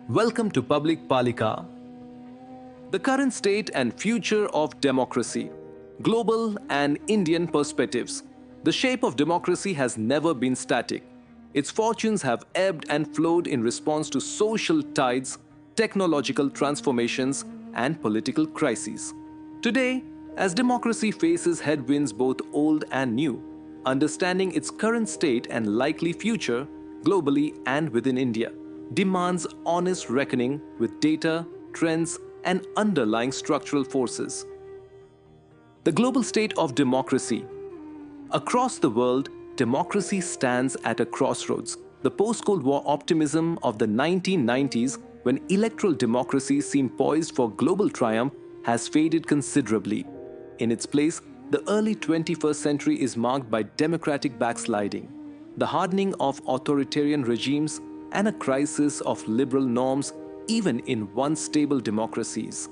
Welcome to Public Pālikā. The current state and future of democracy, global and Indian perspectives. The shape of democracy has never been static. Its fortunes have ebbed and flowed in response to social tides, technological transformations, and political crises. Today, as democracy faces headwinds both old and new, understanding its current state and likely future, globally and within India, demands honest reckoning with data, trends, and underlying structural forces. The global state of democracy. Across the world, democracy stands at a crossroads. The post-Cold War optimism of the 1990s, when electoral democracy seemed poised for global triumph, has faded considerably. In its place, the early 21st century is marked by democratic backsliding, the hardening of authoritarian regimes, and a crisis of liberal norms even in once stable democracies.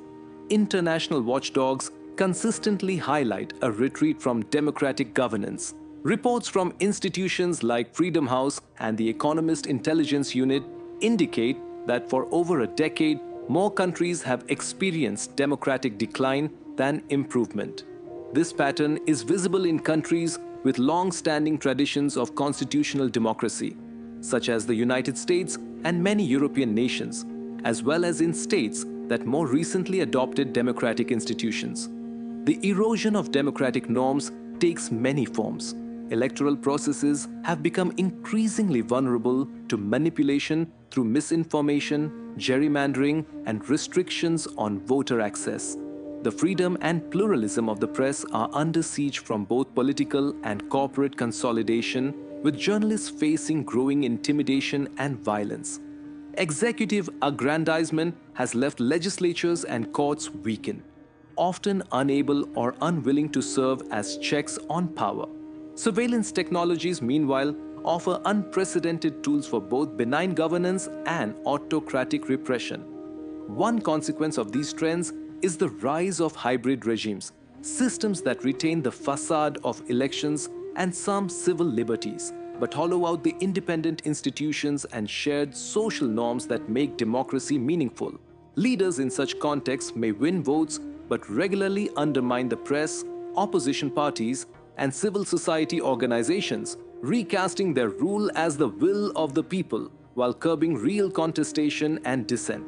International watchdogs consistently highlight a retreat from democratic governance. Reports from institutions like Freedom House and the Economist Intelligence Unit indicate that for over a decade, more countries have experienced democratic decline than improvement. This pattern is visible in countries with long-standing traditions of constitutional democracy, such as the United States and many European nations, as well as in states that more recently adopted democratic institutions. The erosion of democratic norms takes many forms. Electoral processes have become increasingly vulnerable to manipulation through misinformation, gerrymandering, and restrictions on voter access. The freedom and pluralism of the press are under siege from both political and corporate consolidation, with journalists facing growing intimidation and violence. Executive aggrandizement has left legislatures and courts weakened, often unable or unwilling to serve as checks on power. Surveillance technologies, meanwhile, offer unprecedented tools for both benign governance and autocratic repression. One consequence of these trends is the rise of hybrid regimes, systems that retain the facade of elections and some civil liberties, but hollow out the independent institutions and shared social norms that make democracy meaningful. Leaders in such contexts may win votes but regularly undermine the press, opposition parties, and civil society organizations, recasting their rule as the will of the people while curbing real contestation and dissent.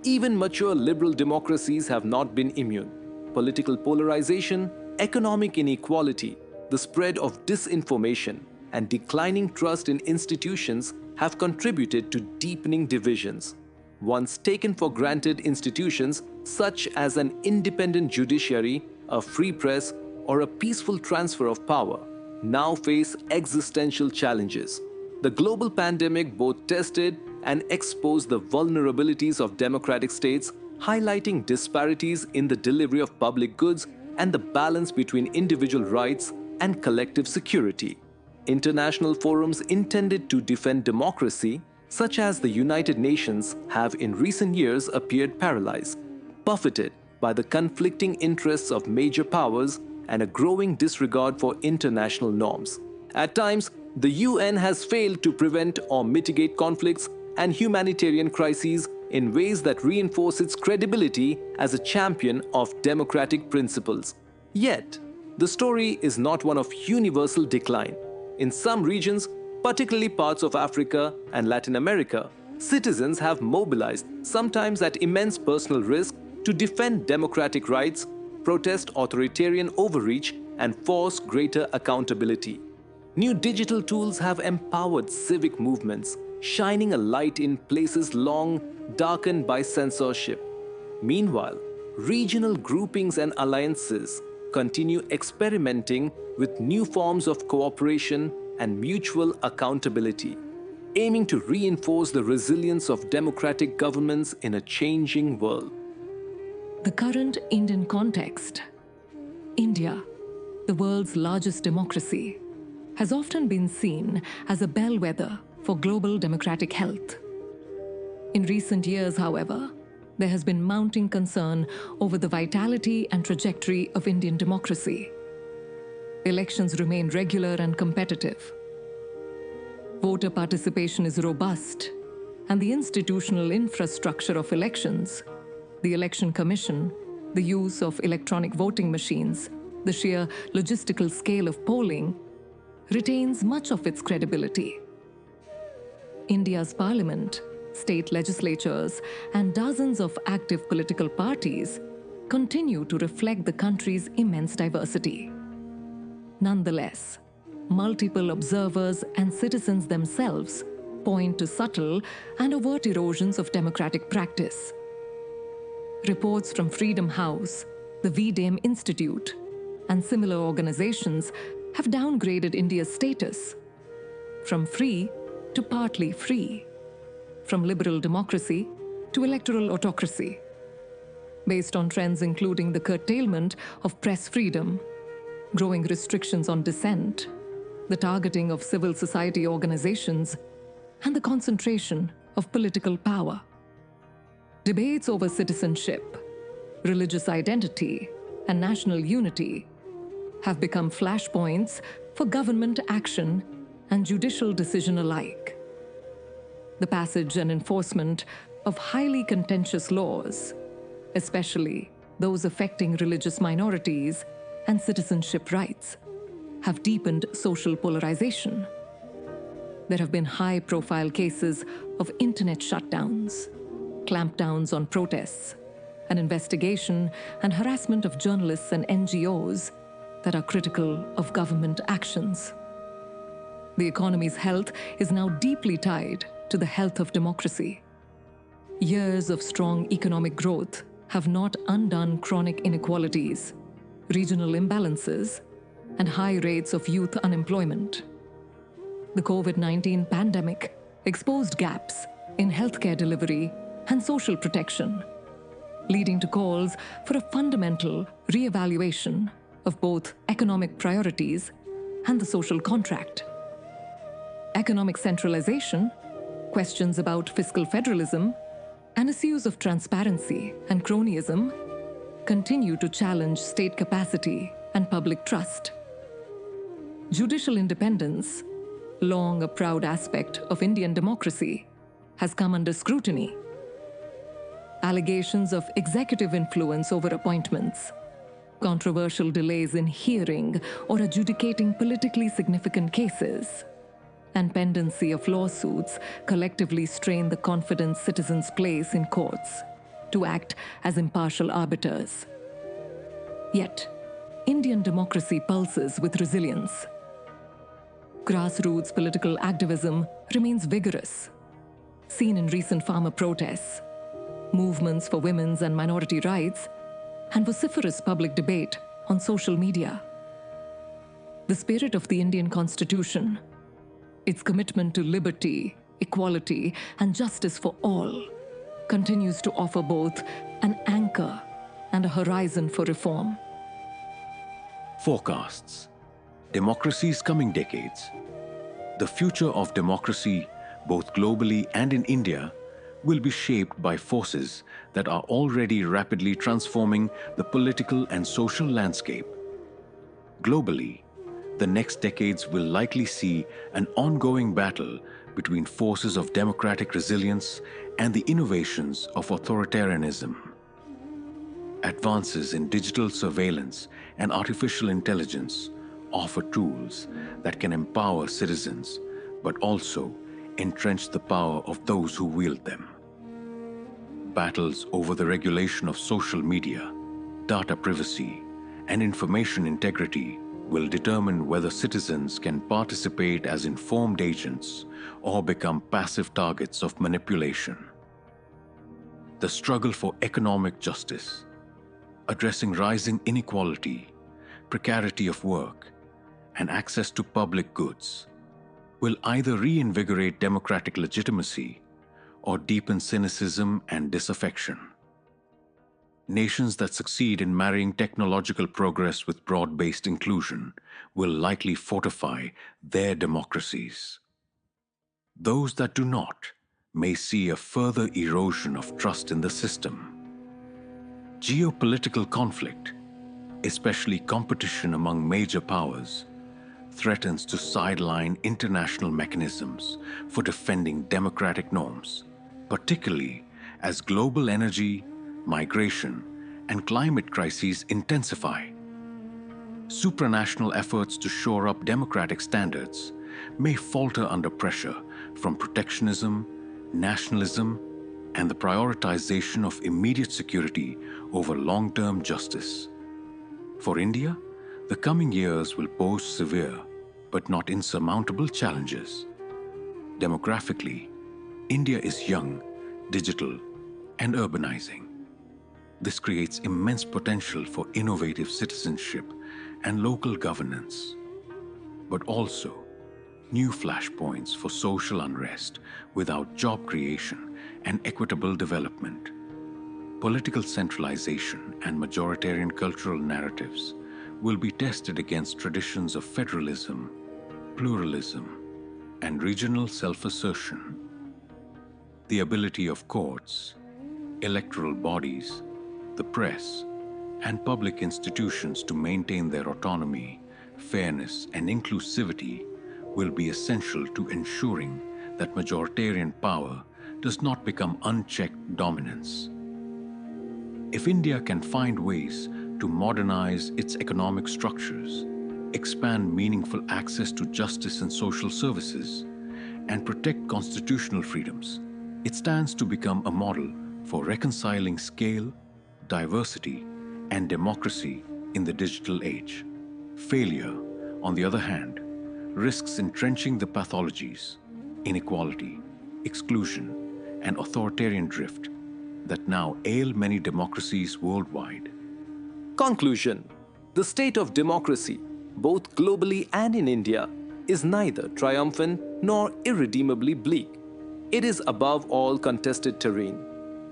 Even mature liberal democracies have not been immune. Political polarization, economic inequality, the spread of disinformation, and declining trust in institutions have contributed to deepening divisions. Once taken for granted institutions such as an independent judiciary, a free press, or a peaceful transfer of power now face existential challenges. The global pandemic both tested and exposed the vulnerabilities of democratic states, highlighting disparities in the delivery of public goods and the balance between individual rights and collective security. International forums intended to defend democracy, such as the United Nations, have in recent years appeared paralyzed, buffeted by the conflicting interests of major powers and a growing disregard for international norms. At times, the UN has failed to prevent or mitigate conflicts and humanitarian crises in ways that reinforce its credibility as a champion of democratic principles. Yet, the story is not one of universal decline. In some regions, particularly parts of Africa and Latin America, citizens have mobilized, sometimes at immense personal risk, to defend democratic rights, protest authoritarian overreach, and force greater accountability. New digital tools have empowered civic movements, shining a light in places long darkened by censorship. Meanwhile, regional groupings and alliances continue experimenting with new forms of cooperation and mutual accountability, aiming to reinforce the resilience of democratic governments in a changing world. The current Indian context. India, the world's largest democracy, has often been seen as a bellwether for global democratic health. In recent years, however, there has been mounting concern over the vitality and trajectory of Indian democracy. Elections remain regular and competitive. Voter participation is robust, and the institutional infrastructure of elections, the Election Commission, the use of electronic voting machines, the sheer logistical scale of polling, retains much of its credibility. India's parliament, state legislatures, and dozens of active political parties continue to reflect the country's immense diversity. Nonetheless, multiple observers and citizens themselves point to subtle and overt erosions of democratic practice. Reports from Freedom House, the VDAME Institute, and similar organizations have downgraded India's status from free to partly free, from liberal democracy to electoral autocracy, based on trends including the curtailment of press freedom, growing restrictions on dissent, the targeting of civil society organizations, and the concentration of political power. Debates over citizenship, religious identity, and national unity have become flashpoints for government action and judicial decision alike. The passage and enforcement of highly contentious laws, especially those affecting religious minorities and citizenship rights, have deepened social polarization. There have been high-profile cases of internet shutdowns, clampdowns on protests, an investigation and harassment of journalists and NGOs that are critical of government actions. The economy's health is now deeply tied to the health of democracy. Years of strong economic growth have not undone chronic inequalities, regional imbalances, and high rates of youth unemployment. The COVID-19 pandemic exposed gaps in healthcare delivery and social protection, leading to calls for a fundamental re-evaluation of both economic priorities and the social contract. Economic centralization, questions about fiscal federalism, and issues of transparency and cronyism continue to challenge state capacity and public trust. Judicial independence, long a proud aspect of Indian democracy, has come under scrutiny. Allegations of executive influence over appointments, controversial delays in hearing or adjudicating politically significant cases, and pendency of lawsuits collectively strain the confidence citizens place in courts to act as impartial arbiters. Yet, Indian democracy pulses with resilience. Grassroots political activism remains vigorous, seen in recent farmer protests, movements for women's and minority rights, and vociferous public debate on social media. The spirit of the Indian Constitution, its commitment to liberty, equality, and justice for all, continues to offer both an anchor and a horizon for reform. Forecasts. Democracy's coming decades. The future of democracy, both globally and in India, will be shaped by forces that are already rapidly transforming the political and social landscape. Globally, the next decades will likely see an ongoing battle between forces of democratic resilience and the innovations of authoritarianism. Advances in digital surveillance and artificial intelligence offer tools that can empower citizens, but also entrench the power of those who wield them. Battles over the regulation of social media, data privacy, and information integrity will determine whether citizens can participate as informed agents or become passive targets of manipulation. The struggle for economic justice, addressing rising inequality, precarity of work, and access to public goods, will either reinvigorate democratic legitimacy or deepen cynicism and disaffection. Nations that succeed in marrying technological progress with broad-based inclusion will likely fortify their democracies. Those that do not may see a further erosion of trust in the system. Geopolitical conflict, especially competition among major powers, threatens to sideline international mechanisms for defending democratic norms particularly as global energy, migration, and climate crises intensify. Supranational efforts to shore up democratic standards may falter under pressure from protectionism, nationalism, and the prioritization of immediate security over long-term justice. For India, the coming years will pose severe but not insurmountable challenges. Demographically, India is young, digital, and urbanizing. This creates immense potential for innovative citizenship and local governance, but also new flashpoints for social unrest without job creation and equitable development. Political centralization and majoritarian cultural narratives will be tested against traditions of federalism, pluralism, and regional self-assertion. The ability of courts, electoral bodies, the press, and public institutions to maintain their autonomy, fairness, and inclusivity will be essential to ensuring that majoritarian power does not become unchecked dominance. If India can find ways to modernize its economic structures, expand meaningful access to justice and social services, and protect constitutional freedoms, it stands to become a model for reconciling scale, diversity, and democracy in the digital age. Failure, on the other hand, risks entrenching the pathologies, inequality, exclusion, and authoritarian drift that now ail many democracies worldwide. Conclusion: the state of democracy, both globally and in India, is neither triumphant nor irredeemably bleak. It is above all contested terrain.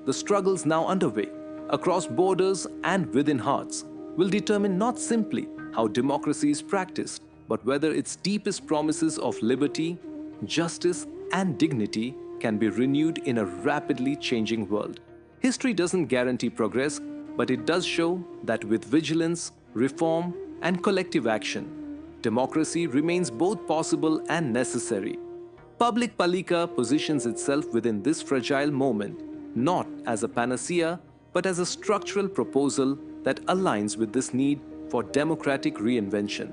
The struggles now underway, across borders and within hearts, will determine not simply how democracy is practiced, but whether its deepest promises of liberty, justice, and dignity can be renewed in a rapidly changing world. History doesn't guarantee progress, but it does show that with vigilance, reform, and collective action, democracy remains both possible and necessary. Public Pālikā positions itself within this fragile moment, not as a panacea, but as a structural proposal that aligns with this need for democratic reinvention.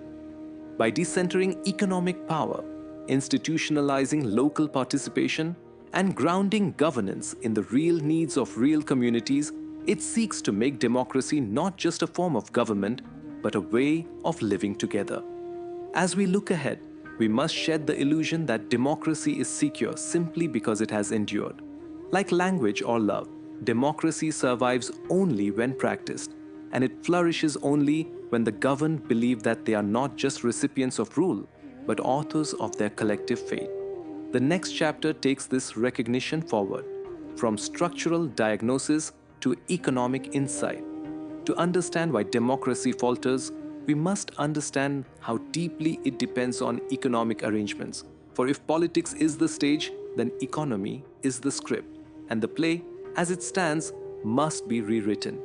By decentering economic power, institutionalizing local participation, and grounding governance in the real needs of real communities, it seeks to make democracy not just a form of government, but a way of living together. As we look ahead, we must shed the illusion that democracy is secure simply because it has endured. Like language or love, democracy survives only when practiced, and it flourishes only when the governed believe that they are not just recipients of rule, but authors of their collective fate. The next chapter takes this recognition forward, from structural diagnosis to economic insight. To understand why democracy falters, we must understand how deeply it depends on economic arrangements. For if politics is the stage, then economy is the script, and the play, as it stands, must be rewritten.